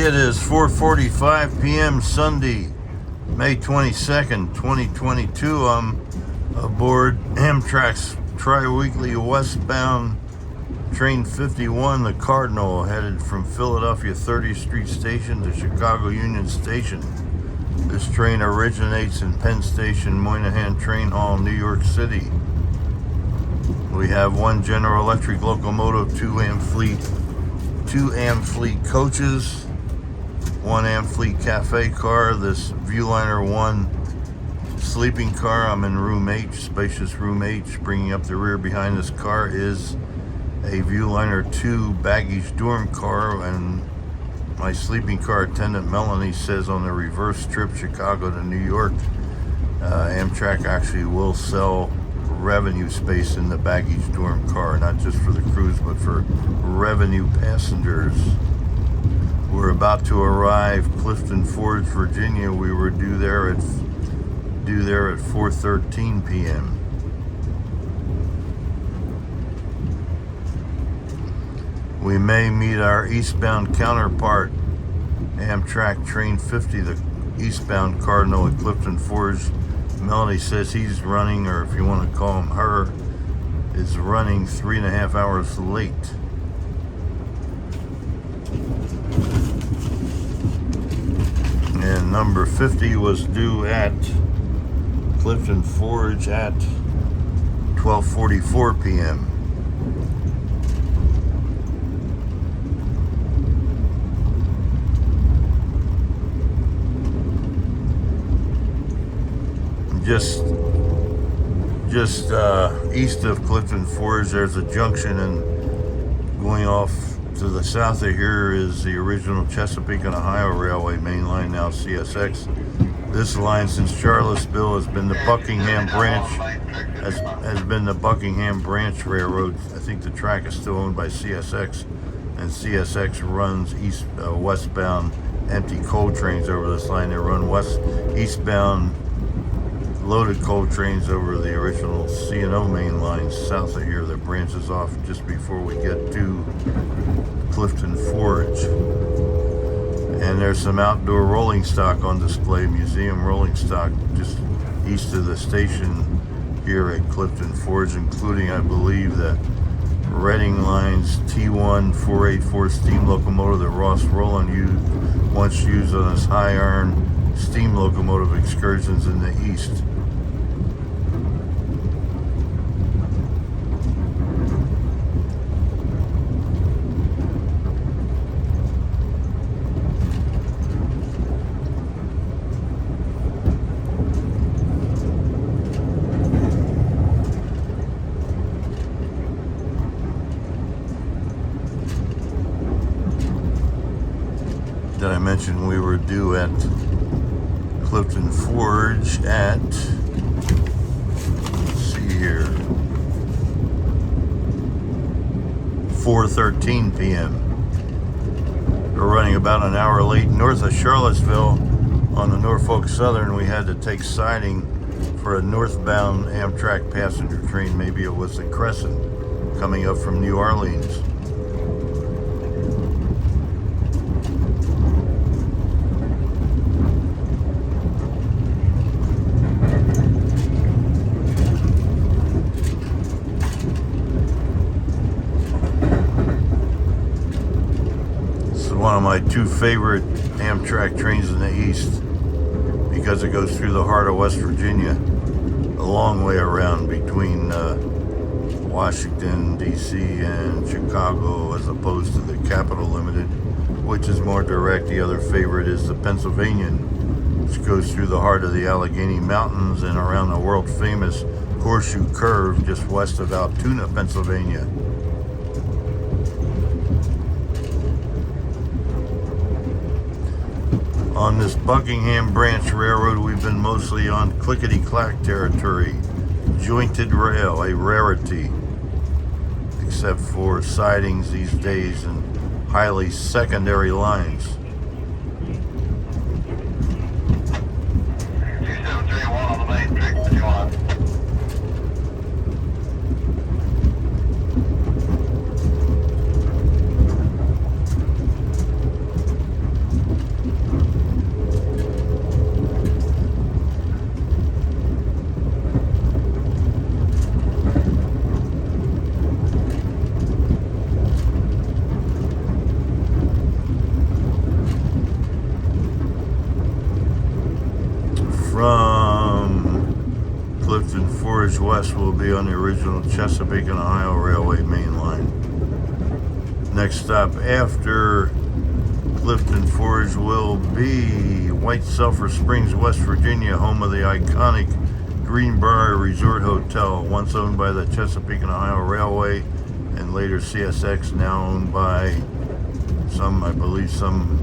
It is 4:45 p.m. Sunday, May 22nd, 2022. I'm aboard Amtrak's tri-weekly westbound train 51, the Cardinal, headed from Philadelphia 30th Street Station to Chicago Union Station. This train originates in Penn Station, Moynihan Train Hall, New York City. We have one General Electric locomotive, two Amfleet coaches, one Amfleet cafe car, this Viewliner 1 sleeping car. I'm in room H, spacious room H. Bringing up the rear behind this car is a Viewliner 2 baggage dorm car, and my sleeping car attendant Melanie says on the reverse trip Chicago to New York, Amtrak actually will sell revenue space in the baggage dorm car, not just for the crews but for revenue passengers. We're about to arrive Clifton Forge, Virginia. We were due there at 4:13 p.m. We may meet our eastbound counterpart, Amtrak Train 50, the eastbound Cardinal at Clifton Forge. Melanie says he's running, or if you want to call him her, is running 3.5 hours late. And number 50 was due at Clifton Forge at 12:44 p.m. Just east of Clifton Forge, there's a junction, and going off to the south of here is the original Chesapeake and Ohio Railway main line, now CSX. This line since Charlottesville has been the Buckingham Branch Railroad. I think the track is still owned by CSX, and CSX runs westbound empty coal trains over this line. They run eastbound loaded coal trains over the original C&O main line south of here that branches off just before we get to Clifton Forge. And there's some outdoor rolling stock on display, museum rolling stock just east of the station here at Clifton Forge, including, I believe, the Reading Line's T1 484 steam locomotive that Ross Rowland once used on his high iron steam locomotive excursions in the east. Did I mention we were due at Clifton Forge at, let's see here, 4:13 p.m. We're running about an hour late north of Charlottesville on the Norfolk Southern. We had to take siding for a northbound Amtrak passenger train. Maybe it was the Crescent coming up from New Orleans. One of my two favorite Amtrak trains in the east because it goes through the heart of West Virginia, a long way around between Washington, D.C. and Chicago, as opposed to the Capital Limited, which is more direct. The other favorite is the Pennsylvanian, which goes through the heart of the Allegheny Mountains and around the world-famous Horseshoe Curve just west of Altoona, Pennsylvania. On this Buckingham Branch Railroad, we've been mostly on clickety-clack territory. Jointed rail, a rarity, except for sidings these days and highly secondary lines. will be on the original Chesapeake and Ohio Railway main line. Next stop after Clifton Forge will be White Sulphur Springs, West Virginia, home of the iconic Greenbrier Resort Hotel, once owned by the Chesapeake and Ohio Railway and later CSX, now owned by I believe some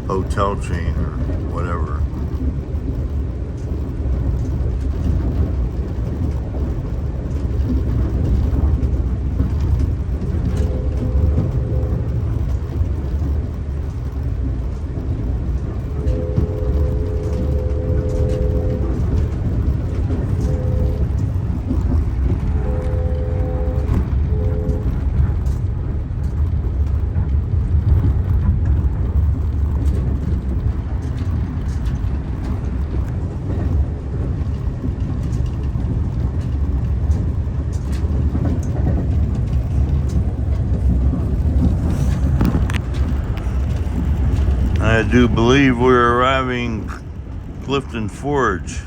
hotel chain or whatever. I do believe we're arriving Clifton Forge.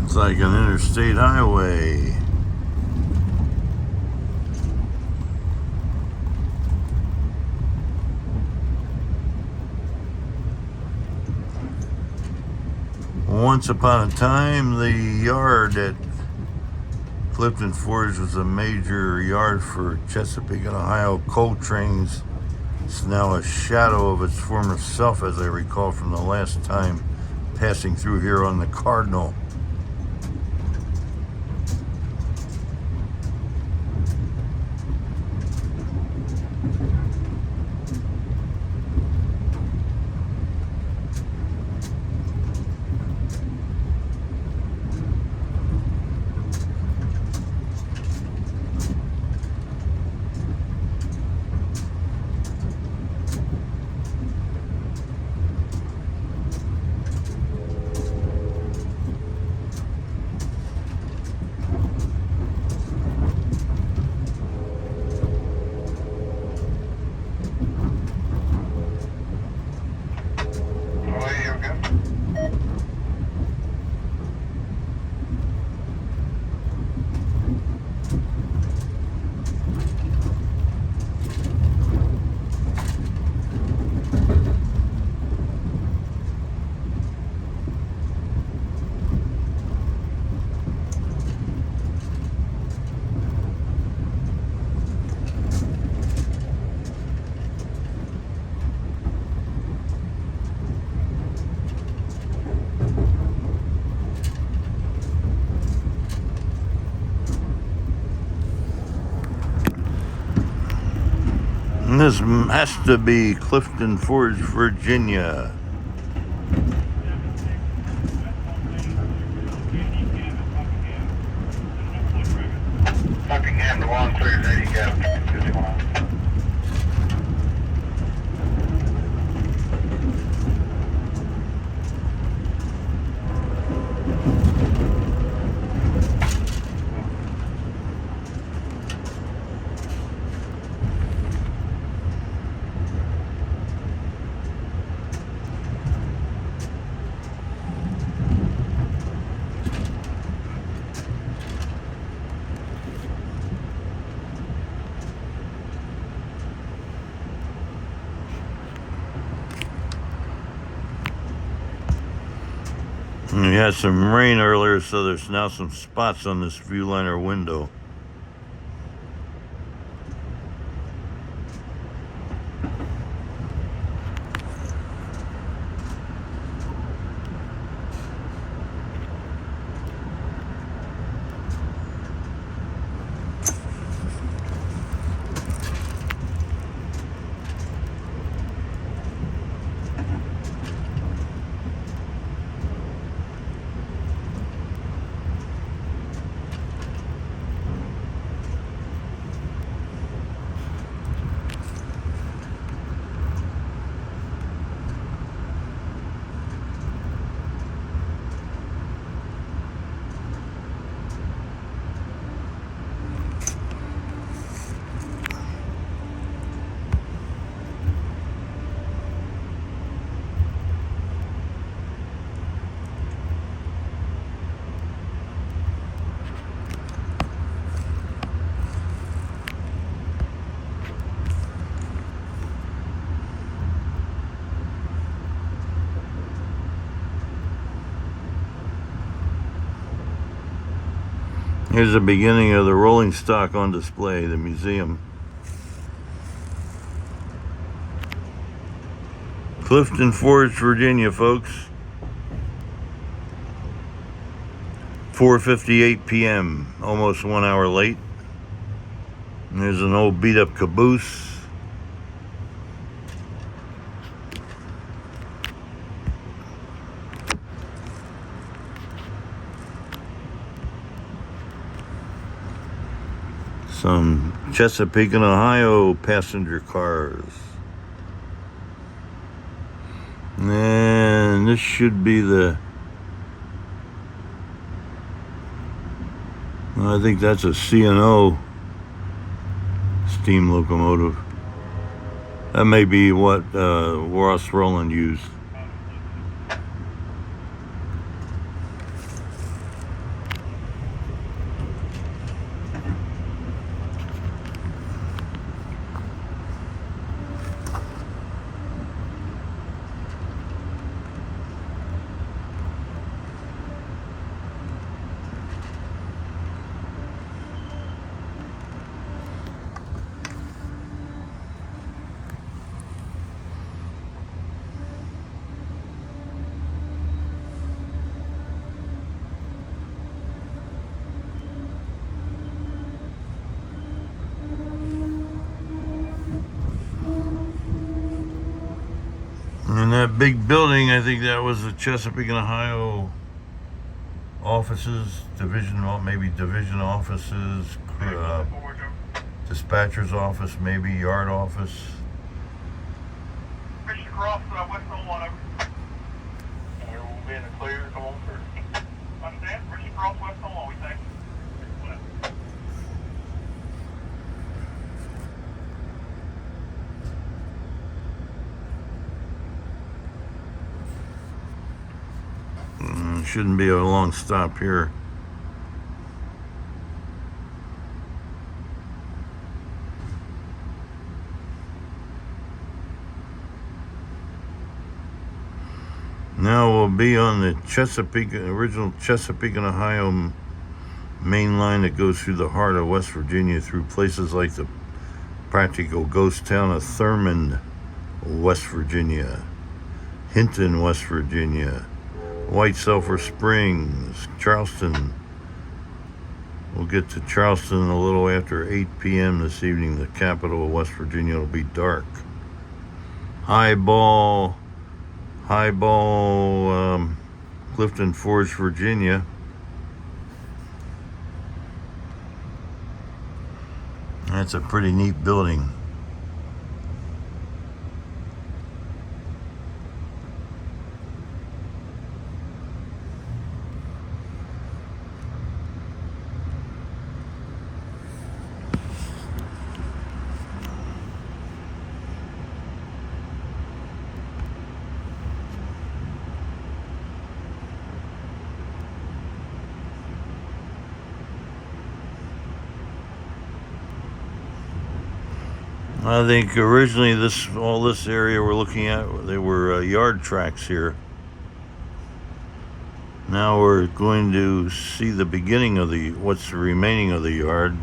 It's like an interstate highway. Once upon a time, the yard at Clifton Forge was a major yard for Chesapeake and Ohio coal trains. It's now a shadow of its former self, as I recall from the last time passing through here on the Cardinal. And this has to be Clifton Forge, Virginia. Buckingham, the long clear, there you go. We had some rain earlier, so there's now some spots on this viewliner window. Here's the beginning of the rolling stock on display, the museum. Clifton Forge, Virginia, folks. 4:58 p.m., almost 1 hour late. And there's an old beat-up caboose. Some Chesapeake and Ohio passenger cars. And this should be I think that's a C&O steam locomotive. That may be what Ross Rowland used. And that big building, I think that was the Chesapeake and Ohio offices, division offices, dispatcher's office, maybe yard office. Christian Cross, west on 1 over. We will be in the clear, come on through. Understand? Christian Cross, west on 1, we think. Shouldn't be a long stop here. Now we'll be on the original Chesapeake and Ohio main line that goes through the heart of West Virginia, through places like the practical ghost town of Thurmond, West Virginia, Hinton, West Virginia, White Sulphur Springs, Charleston. We'll get to Charleston a little after 8 p.m. this evening. The capital of West Virginia will be dark. Highball, Clifton Forge, Virginia. That's a pretty neat building. I think originally all this area we're looking at, they were yard tracks here. Now we're going to see the beginning of what's remaining of the yard.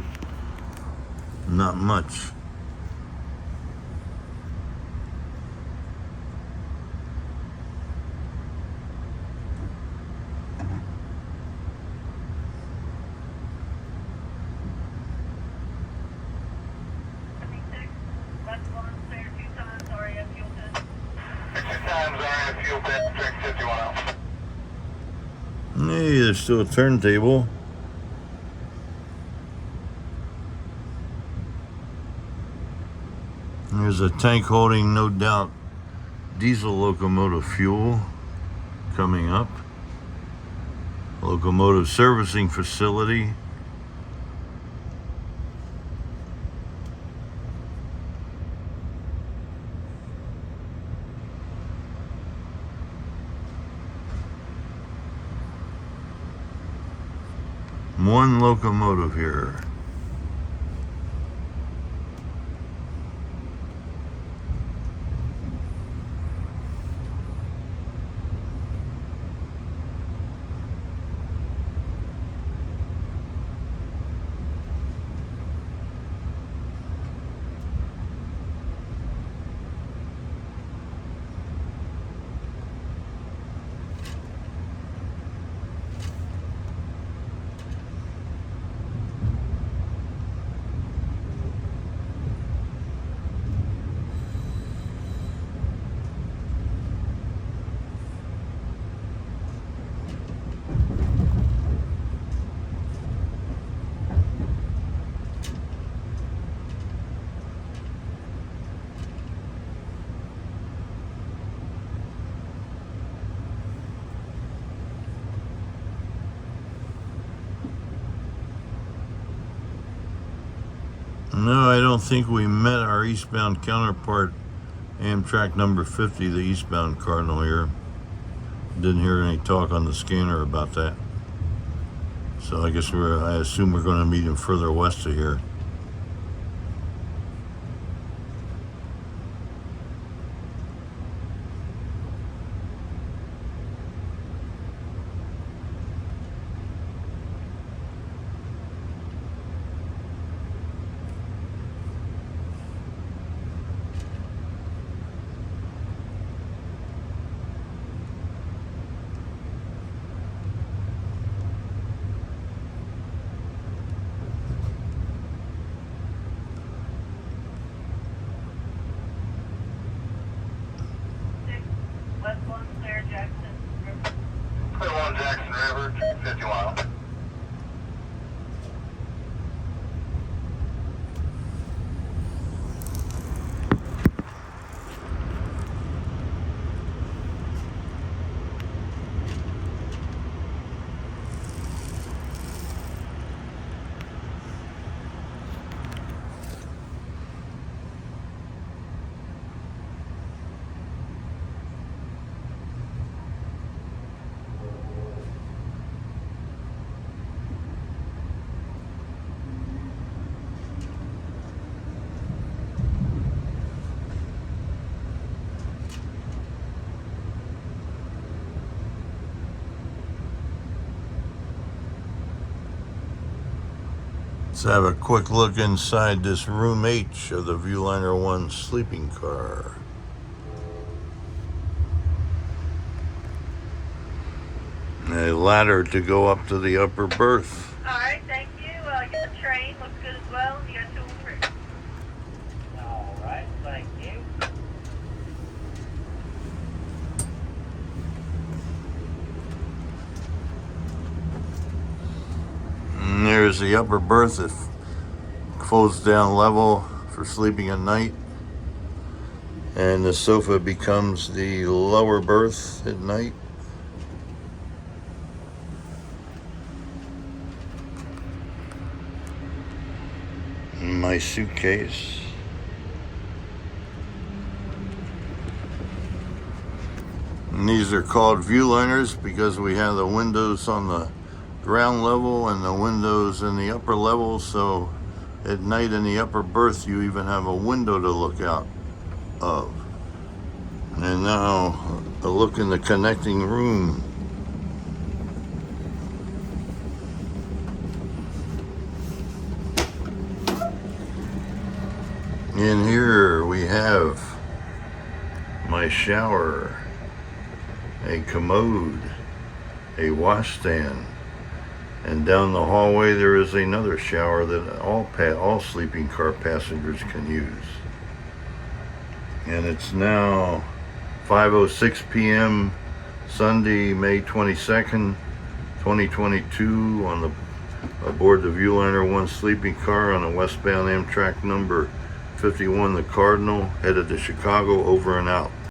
Not much. Hey, there's still a turntable. There's a tank holding, no doubt, diesel locomotive fuel coming up. Locomotive servicing facility. One locomotive here. No, I don't think we met our eastbound counterpart, Amtrak number 50, the eastbound Cardinal here. Didn't hear any talk on the scanner about that. So I guess I assume we're going to meet him further west of here. Westbound, Claire, Jackson, River. Claire 1, Jackson River, 50 miles. Let's have a quick look inside this room H of the Viewliner 1 sleeping car. A ladder to go up to the upper berth. All right, thank you. You got the train, looks good as well. You got 2 and 3. All right, thank you. And there's the upper berth that folds down level for sleeping at night. And the sofa becomes the lower berth at night. My suitcase. And these are called Viewliners because we have the windows on the ground level and the windows in the upper level, so at night in the upper berth you even have a window to look out of. And now a look in the connecting room. In here we have my shower, a commode, a washstand, and down the hallway there is another shower that all sleeping car passengers can use. And it's now 5:06 p.m. Sunday, May 22nd, 2022 aboard the Viewliner 1 sleeping car on a westbound Amtrak number 51, the Cardinal, headed to Chicago, over and out.